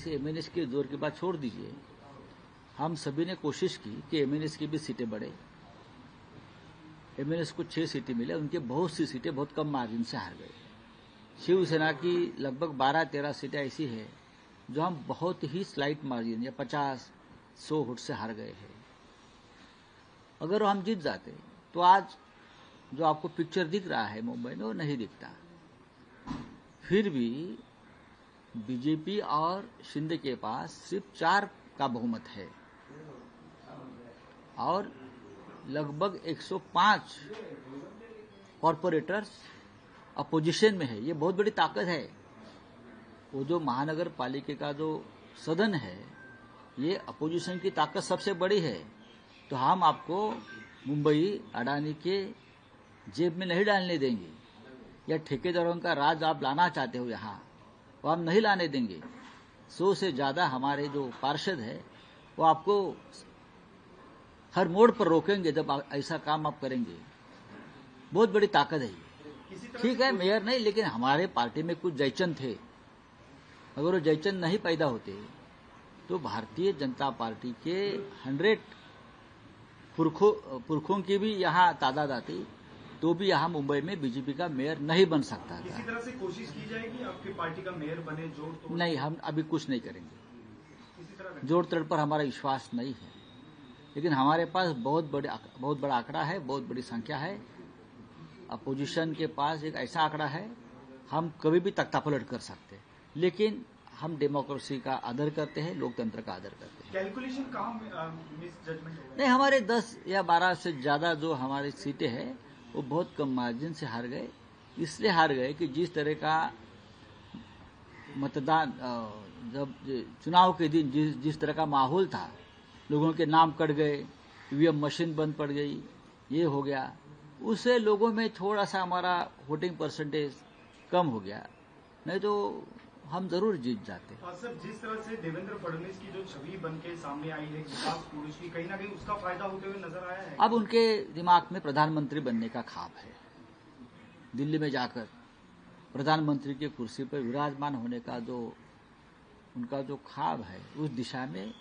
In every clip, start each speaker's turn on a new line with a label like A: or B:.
A: ऐसे एमएनएस के जोर की बात छोड़ दीजिए। हम सभी ने कोशिश की कि एमएनएस की भी सीटें बढ़े। एमएनएस को 6 सीटें मिले, उनके बहुत सी सीटें बहुत कम मार्जिन से हार गए। शिवसेना की लगभग 12-13 सीटें ऐसी है जो हम बहुत ही स्लाइट मार्जिन या 50-100 वोट से हार गए हैं। अगर हम जीत जाते तो आज जो आपको पिक्चर दिख रहा है मुंबई में वो नहीं दिखता। फिर भी बीजेपी और शिंदे के पास सिर्फ 4 का बहुमत है और लगभग 105 कॉरपोरेटर्स अपोजिशन में है। ये बहुत बड़ी ताकत है। वो जो महानगर पालिका का जो सदन है, ये अपोजिशन की ताकत सबसे बड़ी है। तो हम आपको मुंबई अडानी के जेब में नहीं डालने देंगे, या ठेकेदारों का राज आप लाना चाहते हो यहाँ, वो हम नहीं लाने देंगे। 100 से ज्यादा हमारे जो पार्षद है वो आपको हर मोड़ पर रोकेंगे जब ऐसा काम आप करेंगे। बहुत बड़ी ताकत है ये। ठीक है, मेयर नहीं, लेकिन हमारे पार्टी में कुछ जयचंद थे। अगर वो जयचंद नहीं पैदा होते तो भारतीय जनता पार्टी के 100 पुरखों की भी यहाँ तादाद आती, तो भी यहाँ मुंबई में बीजेपी का मेयर नहीं बन सकता था।
B: किसी तरह से कोशिश की जाएगी आपकी पार्टी का मेयर बने, जोड़ तोड़?
A: नहीं, हम अभी कुछ नहीं करेंगे।
B: किसी तरह
A: जोड़ तोड़ पर हमारा विश्वास नहीं है, लेकिन हमारे पास बहुत बड़ा आंकड़ा है, बहुत बड़ी संख्या है। अपोजिशन के पास एक ऐसा आंकड़ा है, हम कभी भी तख्तापलट कर सकते हैं, लेकिन हम डेमोक्रेसी का आदर करते हैं, लोकतंत्र का आदर करते हैं।
B: कैलकुलेशन कहाँ मिस जजमेंट होगा?
A: नहीं, हमारे 10 या 12 से ज्यादा जो हमारी सीटें हैं वो बहुत कम मार्जिन से हार गए। इसलिए हार गए कि जिस तरह का मतदान जब चुनाव के दिन जिस तरह का माहौल था, लोगों के नाम कट गए, ईवीएम मशीन बंद पड़ गई, ये हो गया, उससे लोगों में थोड़ा सा हमारा वोटिंग परसेंटेज कम हो गया। नहीं तो हम जरूर जीत जाते।
B: सर, जिस तरह से देवेंद्र फडणवीस की जो छवि बन के सामने आई है विकास पुरुष की, कहीं ना कहीं उसका फायदा होते हुए नजर आया है।
A: अब उनके दिमाग में प्रधानमंत्री बनने का ख्वाब है। दिल्ली में जाकर प्रधानमंत्री की कुर्सी पर विराजमान होने का जो उनका जो ख्वाब है, उस दिशा में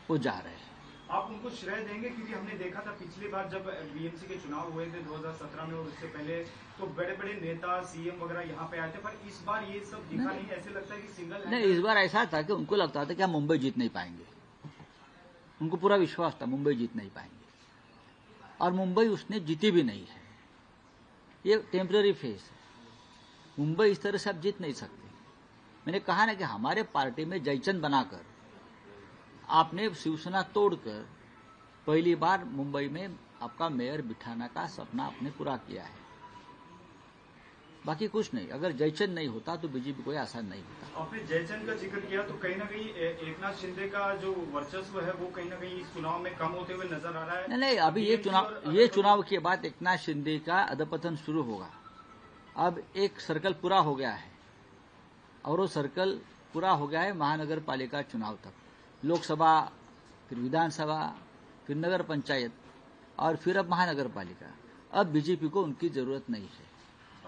A: वो जा रहे हैं।
B: आप उनको श्रेय देंगे? क्योंकि हमने देखा था पिछली बार जब बीएमसी के चुनाव हुए थे 2017 में और उससे पहले, तो बड़े बड़े नेता सीएम वगैरह यहाँ पे आए थे, पर इस बार ये सब दिखा नहीं। ऐसे लगता है कि सिंगल
A: नहीं, इस बार ऐसा था कि उनको लगता था कि हम मुंबई जीत नहीं पाएंगे। उनको पूरा विश्वास था मुंबई जीत नहीं पाएंगे, और मुंबई उसने जीती भी नहीं है। ये टेम्पररी फेस है। मुंबई इस तरह से आप जीत नहीं सकते। मैंने कहा ना कि हमारे पार्टी में जयचंद बनाकर आपने शिवसेना तोड़कर पहली बार मुंबई में आपका मेयर बिठाने का सपना आपने पूरा किया है। बाकी कुछ नहीं। अगर जयचंद नहीं होता तो बीजेपी कोई आसान नहीं होता।
B: आपने जयचंद का जिक्र किया तो कहीं ना कहीं एकनाथ शिंदे का जो वर्चस्व है वो कहीं ना कहीं इस चुनाव में कम होते हुए नजर आ रहा है।
A: नहीं, अभी ये चुनाव के बाद एकनाथ शिंदे का अधपतन शुरू होगा। अब एक सर्कल पूरा हो गया है, और वो सर्कल पूरा हो गया है महानगर पालिका चुनाव तक। लोकसभा, फिर विधानसभा, फिर नगर पंचायत, और फिर अब महानगर पालिका। अब बीजेपी को उनकी जरूरत नहीं है।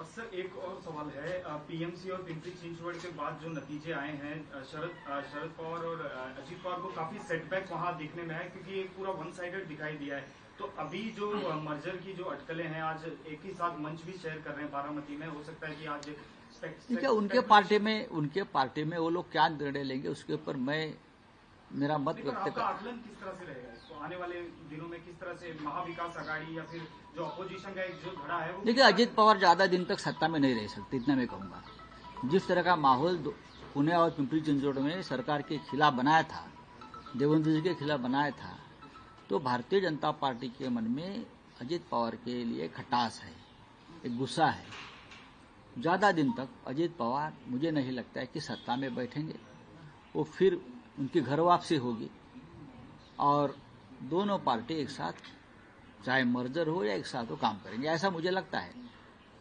B: सर, एक और सवाल है। पीएमसी और पिंपरी चिंचवड के बाद जो नतीजे आए हैं, शरद पवार और अजीत पवार को काफी सेटबैक वहां दिखने में है, क्योंकि एक पूरा वन साइडेड दिखाई दिया है। तो अभी जो मर्जर की जो अटकलें हैं, आज एक ही साथ मंच भी शेयर कर रहे हैं बारामती में। हो सकता है कि आज
A: ठीक है, उनके पार्टी में वो लोग क्या निर्णय लेंगे उसके ऊपर मेरा मत व्यक्त कर।
B: आकलन किस तरह से रहेगा इसको आने वाले दिनों में? किस तरह से महाविकास आघाड़ी या फिर जो अपोजिशन का एक जो धड़ा है वो? देखिए,
A: अजीत पवार ज्यादा दिन तक सत्ता में नहीं रह सकते, इतना मैं कहूंगा। जिस तरह का माहौल पुणे और पिंपरी चिंचवड में सरकार के खिलाफ बनाया था, देवेंद्र जी के खिलाफ बनाया था, तो भारतीय जनता पार्टी के मन में अजीत पवार के लिए खटास है, एक गुस्सा है। ज्यादा दिन तक अजीत पवार मुझे नहीं लगता है कि सत्ता में बैठेंगे। वो फिर उनकी घर वापसी होगी और दोनों पार्टी एक साथ, चाहे मर्जर हो या एक साथ वो काम करेंगे, ऐसा मुझे लगता है।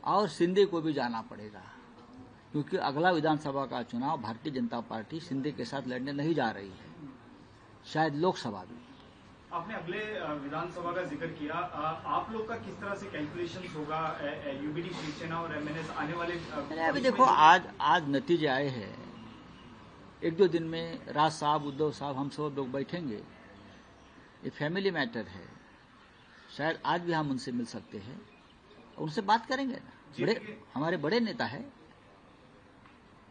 A: और शिंदे को भी जाना पड़ेगा, क्योंकि अगला विधानसभा का चुनाव भारतीय जनता पार्टी शिंदे के साथ लड़ने नहीं जा रही है, शायद लोकसभा भी।
B: आपने अगले विधानसभा का जिक्र किया। आप लोग का किस तरह से कैलकुलेशन होगा? यूबीडी, शिवसेना और एमएनएस आने वाले
A: अभी देखो, आज नतीजे आए हैं। एक दो दिन में राज साहब, उद्धव साहब, हम सब लोग बैठेंगे। ये फैमिली मैटर है, शायद आज भी हम उनसे मिल सकते हैं, उनसे बात करेंगे ना। हमारे बड़े नेता है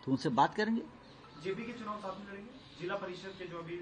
A: तो उनसे बात करेंगे।
B: जेपी के चुनाव साथ में लड़ेंगे, जिला परिषद के जो अभी